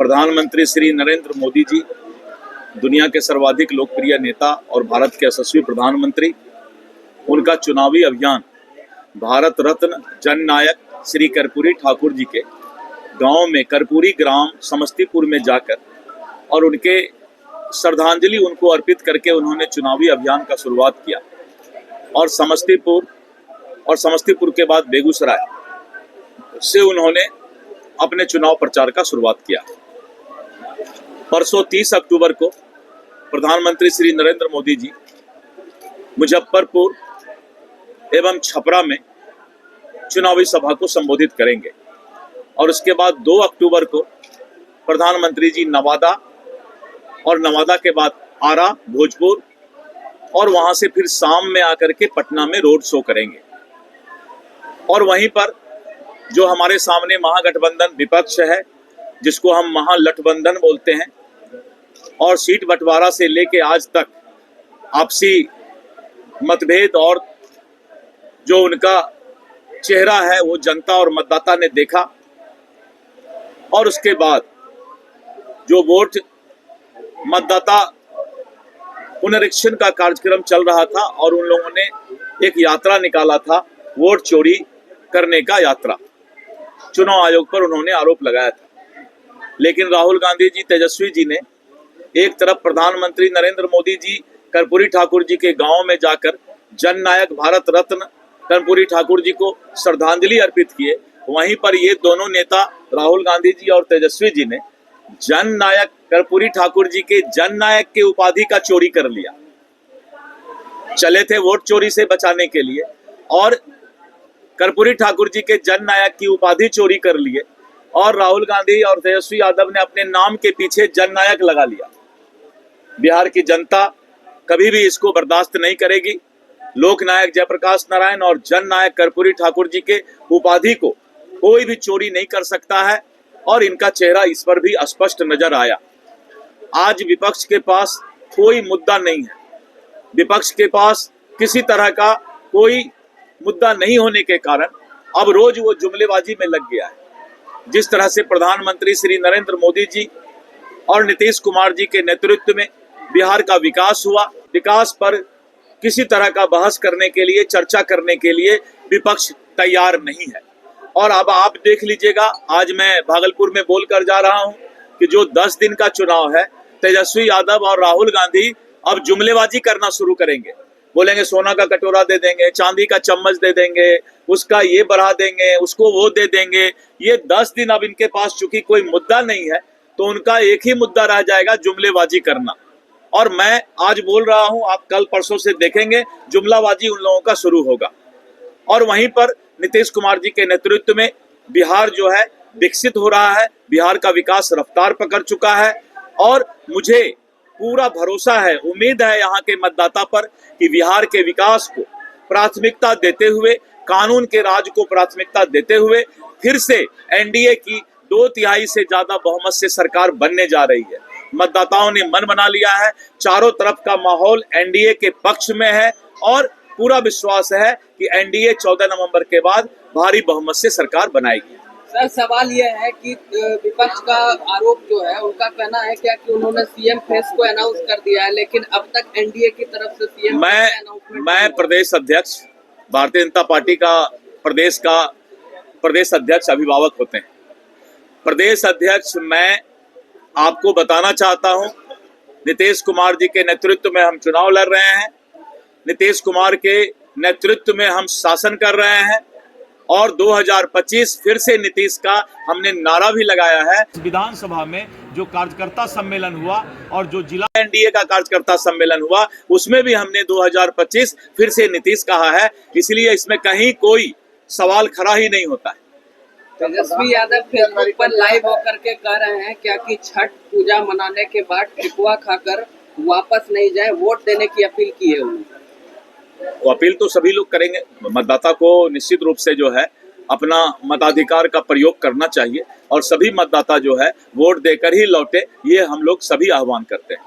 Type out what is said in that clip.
प्रधानमंत्री श्री नरेंद्र मोदी जी, दुनिया के सर्वाधिक लोकप्रिय नेता और भारत के यशस्वी प्रधानमंत्री, उनका चुनावी अभियान भारत रत्न जननायक श्री कर्पूरी ठाकुर जी के गांव में कर्पूरी ग्राम समस्तीपुर में जाकर और उनके श्रद्धांजलि उनको अर्पित करके उन्होंने चुनावी अभियान का शुरुआत किया। और समस्तीपुर के बाद बेगूसराय से उन्होंने अपने चुनाव प्रचार का शुरुआत किया। परसों 30 अक्टूबर को प्रधानमंत्री श्री नरेंद्र मोदी जी मुजफ्फरपुर एवं छपरा में चुनावी सभा को संबोधित करेंगे और उसके बाद 2 अक्टूबर को प्रधानमंत्री जी नवादा और नवादा के बाद आरा, भोजपुर और वहां से फिर शाम में आकर के पटना में रोड शो करेंगे। और वहीं पर जो हमारे सामने महागठबंधन विपक्ष है, जिसको हम महालठबंधन बोलते हैं, और सीट बंटवारा से लेके आज तक आपसी मतभेद और जो उनका चेहरा है वो जनता और मतदाता ने देखा। और उसके बाद जो वोट मतदाता पुनरीक्षण का कार्यक्रम चल रहा था और उन लोगों ने एक यात्रा निकाला था, वोट चोरी करने का यात्रा, चुनाव आयोग पर उन्होंने आरोप लगाया था। लेकिन राहुल गांधी जी, तेजस्वी जी ने एक तरफ प्रधानमंत्री नरेंद्र मोदी जी कर्पूरी ठाकुर जी के गांव में जाकर जननायक भारत रत्न कर्पूरी ठाकुर जी को श्रद्धांजलि अर्पित किए, वहीं पर ये दोनों नेता राहुल गांधी जी और तेजस्वी जी ने जननायक कर्पूरी ठाकुर जी के जननायक के उपाधि का चोरी कर लिया। चले थे वोट चोरी से बचाने के लिए और कर्पूरी ठाकुर जी के जननायक की उपाधि चोरी कर लिए और राहुल गांधी और तेजस्वी यादव ने अपने नाम के पीछे जननायक लगा लिया। बिहार की जनता कभी भी इसको बर्दाश्त नहीं करेगी। लोकनायक जयप्रकाश नारायण और जननायक कर्पूरी ठाकुर जी के उपाधि को कोई भी चोरी नहीं कर सकता है और इनका चेहरा इस पर भी स्पष्ट नजर आया। आज विपक्ष के पास कोई मुद्दा नहीं है, विपक्ष के पास किसी तरह का कोई मुद्दा नहीं होने के कारण अब रोज वो जुमलेबाजी में लग गया है। जिस तरह से प्रधानमंत्री श्री नरेंद्र मोदी जी और नीतीश कुमार जी के नेतृत्व में बिहार का विकास हुआ, विकास पर किसी तरह का बहस करने के लिए, चर्चा करने के लिए विपक्ष तैयार नहीं है। और अब आप देख लीजिएगा, आज मैं भागलपुर में बोलकर जा रहा हूं कि जो 10 दिन का चुनाव है, तेजस्वी यादव और राहुल गांधी अब जुमलेबाजी करना शुरू करेंगे। बोलेंगे सोना का कटोरा दे देंगे, चांदी का चम्मच दे देंगे, उसका ये बढ़ा देंगे, उसको वो दे देंगे। ये 10 दिन अब इनके पास चूंकि कोई मुद्दा नहीं है तो उनका एक ही मुद्दा रह जाएगा, जुमलेबाजी करना। और मैं आज बोल रहा हूं, आप कल परसों से देखेंगे जुमलाबाजी उन लोगों का शुरू होगा। और वहीं पर नीतीश कुमार जी के नेतृत्व में बिहार जो है विकसित हो रहा है, बिहार का विकास रफ्तार पकड़ चुका है और मुझे पूरा भरोसा है, उम्मीद है यहाँ के मतदाता पर कि बिहार के विकास को प्राथमिकता देते हुए, कानून के राज को प्राथमिकता देते हुए फिर से एनडीए की 2/3 से ज्यादा बहुमत से सरकार बनने जा रही है। मतदाताओं ने मन बना लिया है, चारों तरफ का माहौल एनडीए के पक्ष में है और पूरा विश्वास है कि एनडीए 14 नवंबर के बाद भारी बहुमत से सरकार बनाएगी। सर, सवाल यह है कि विपक्ष का आरोप जो है, उनका कहना है क्या कि उन्होंने सीएम फेस को अनाउंस कर दिया है, लेकिन अब तक एनडीए की तरफ से सीएम मैं प्रदेश अध्यक्ष, भारतीय जनता पार्टी का प्रदेश अध्यक्ष अभिभावक होते हैं। प्रदेश अध्यक्ष मैं आपको बताना चाहता हूं, नीतीश कुमार जी के नेतृत्व में हम चुनाव लड़ रहे हैं, नीतीश कुमार के नेतृत्व में हम शासन कर रहे हैं और 2025 फिर से नीतीश का हमने नारा भी लगाया है। विधानसभा में जो कार्यकर्ता सम्मेलन हुआ और जो जिला एनडीए का कार्यकर्ता सम्मेलन हुआ, उसमें भी हमने 2025 फिर से नीतीश कहा है, इसलिए इसमें कहीं कोई सवाल खड़ा ही नहीं होता है। तेजस्वी यादव फेसबुक पर लाइव होकर के कह रहे हैं क्या कि छठ पूजा मनाने के बाद ठेकुआ खाकर वापस नहीं जाए, वोट देने की अपील की है उन्होंने। वो अपील तो सभी लोग करेंगे, मतदाता को निश्चित रूप से जो है अपना मताधिकार का प्रयोग करना चाहिए और सभी मतदाता जो है वोट देकर ही लौटे, ये हम लोग सभी आह्वान करते हैं।